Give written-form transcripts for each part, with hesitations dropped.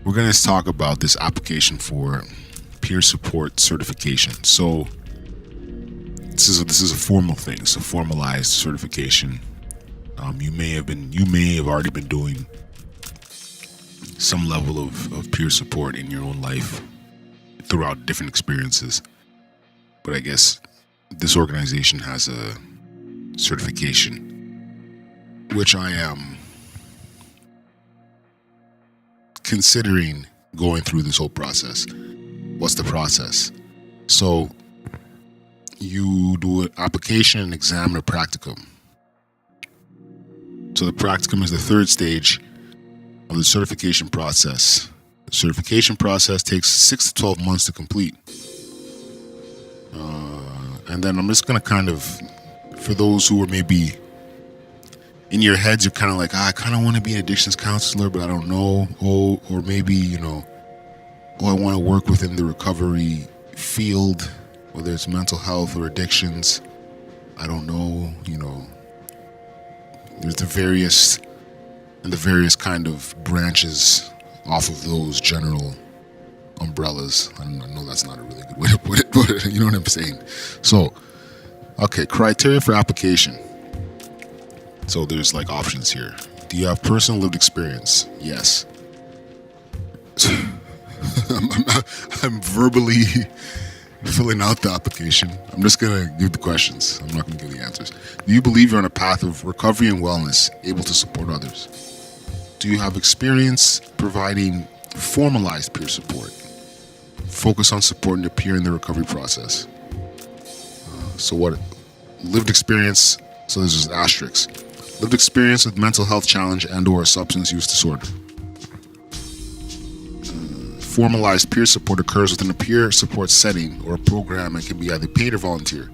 we're going to talk about this application for peer support certification. So this is a formal thing. It's a formalized certification. You may have already been doing some level of peer support in your own life throughout different experiences. But I guess this organization has a certification, which I am considering going through this whole process. What's the process? So you do an application, an exam, and a practicum. So the practicum is the third stage of the certification process. The certification process takes 6 to 12 months to complete. And then I'm just going to kind of, for those who are maybe in your heads, you're kind of like, I kind of want to be an addictions counselor, but I don't know. Or maybe, I want to work within the recovery field, whether it's mental health or addictions. I don't know, there's the various kind of branches off of those general umbrellas. I know that's not a really good way to put it, but you know what I'm saying. So, okay, criteria for application. So there's like options here. Do you have personal lived experience? Yes. I'm verbally filling out the application. I'm just going to give the questions. I'm not going to give the answers. Do you believe you're on a path of recovery and wellness, able to support others? Do you have experience providing formalized peer support? Focus on supporting the peer in the recovery process. So what? Lived experience. So there's just asterisks. Lived experience with mental health challenge and or substance use disorder. Formalized peer support occurs within a peer support setting or a program and can be either paid or volunteer.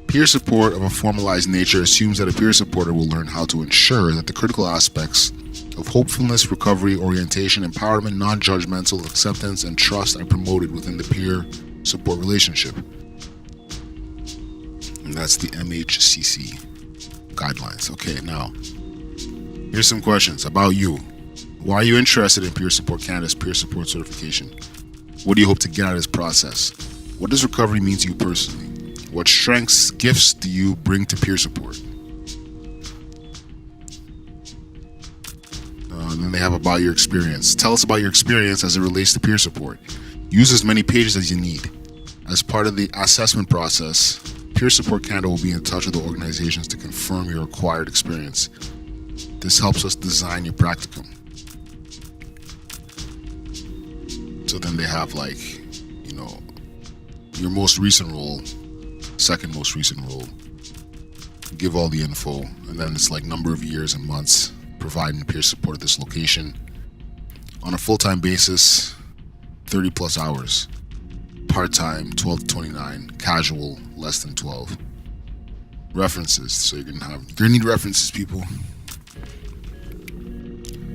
Peer support of a formalized nature assumes that a peer supporter will learn how to ensure that the critical aspects of hopefulness, recovery, orientation, empowerment, non-judgmental acceptance, and trust are promoted within the peer support relationship. And that's the MHCC guidelines. Okay, now, here's some questions about you. Why are you interested in Peer Support Canada's peer support certification? What do you hope to get out of this process? What does recovery mean to you personally? What strengths, gifts do you bring to peer support? And then they have about your experience. Tell us about your experience as it relates to peer support. Use as many pages as you need. As part of the assessment process, Peer Support Canada will be in touch with the organizations to confirm your acquired experience. This helps us design your practicum. So then they have your most recent role, second most recent role, give all the info, and then it's like number of years and months providing peer support at this location. On a full-time basis, 30 plus hours. Part-time, 12 to 29. Casual, less than 12. References, so you're gonna need references, people.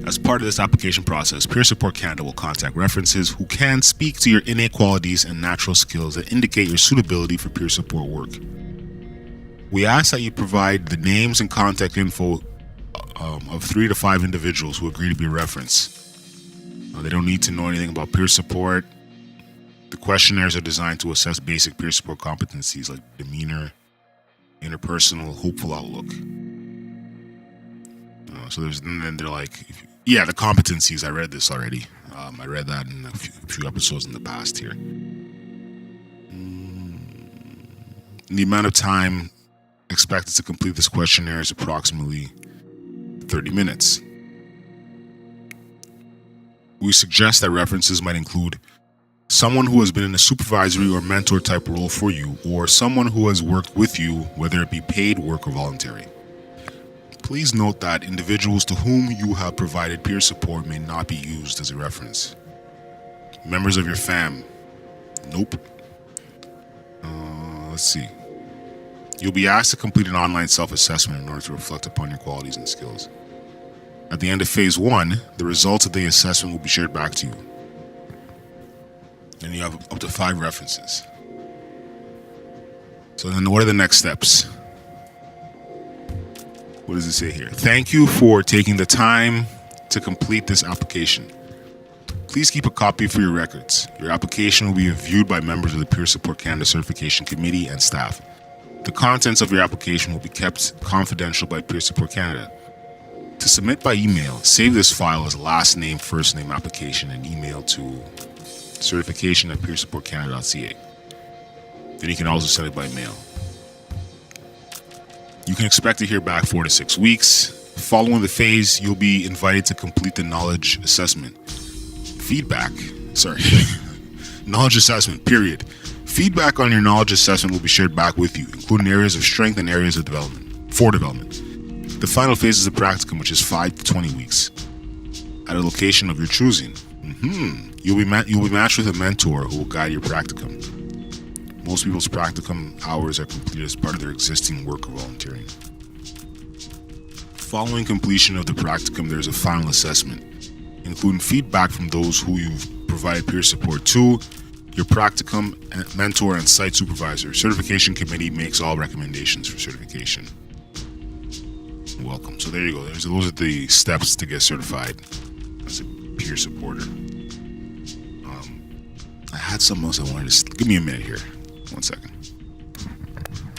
As part of this application process, Peer Support Canada will contact references who can speak to your innate qualities and natural skills that indicate your suitability for peer support work. We ask that you provide the names and contact info of 3 to 5 individuals who agree to be a reference. They don't need to know anything about peer support. The questionnaires are designed to assess basic peer support competencies like demeanor, interpersonal, hopeful outlook. And then they're like, the competencies. I read this already. I read that in a few episodes in the past here. The amount of time expected to complete this questionnaire is approximately 30 minutes. We suggest that references might include someone who has been in a supervisory or mentor type role for you, or someone who has worked with you, whether it be paid work or voluntary. Please note that individuals to whom you have provided peer support may not be used as a reference. Members of your fam. Nope. Let's see. You'll be asked to complete an online self-assessment in order to reflect upon your qualities and skills. At the end of phase 1, the results of the assessment will be shared back to you. And you have up to 5 references. So then what are the next steps? What does it say here? Thank you for taking the time to complete this application. Please keep a copy for your records. Your application will be reviewed by members of the Peer Support Canada Certification Committee and staff. The contents of your application will be kept confidential by Peer Support Canada. To submit by email, save this file as last name, first name application and email to certification@peersupportcanada.ca. Then you can also send it by mail. You can expect to hear back 4 to 6 weeks. Following the phase, you'll be invited to complete the knowledge assessment. Knowledge assessment, period. Feedback on your knowledge assessment will be shared back with you, including areas of strength and areas of development. The final phase is the practicum, which is 5 to 20 weeks at a location of your choosing. You'll be matched with a mentor who will guide your practicum. Most people's practicum hours are completed as part of their existing work or volunteering. Following completion of the practicum, there's a final assessment, including feedback from those who you've provided peer support to, your practicum mentor and site supervisor. Certification committee makes all recommendations for certification. Welcome. So there you go. Those are the steps to get certified as a peer supporter. I had something else I wanted to give me a minute here. 1 second.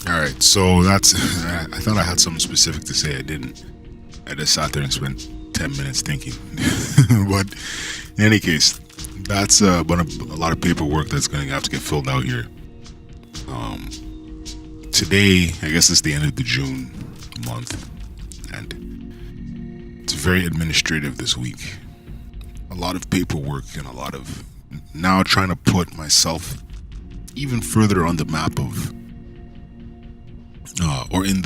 All right. So that's. I thought I had something specific to say. I didn't. I just sat there and spent 10 minutes thinking. But in any case, that's a lot of paperwork that's going to have to get filled out here. Today, I guess it's the end of the June month, and it's very administrative this week. A lot of paperwork and a lot of now trying to put myself even further on the map of, or in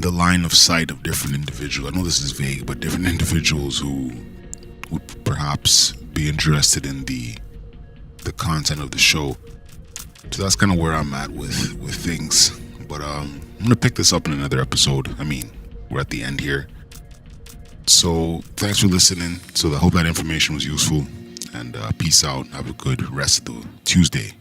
the line of sight of different individuals. I know this is vague, but different individuals who would perhaps be interested in the content of the show. So that's kind of where I'm at with things. But I'm going to pick this up in another episode. I mean, we're at the end here. So thanks for listening. So I hope that information was useful. And peace out. Have a good rest of the Tuesday.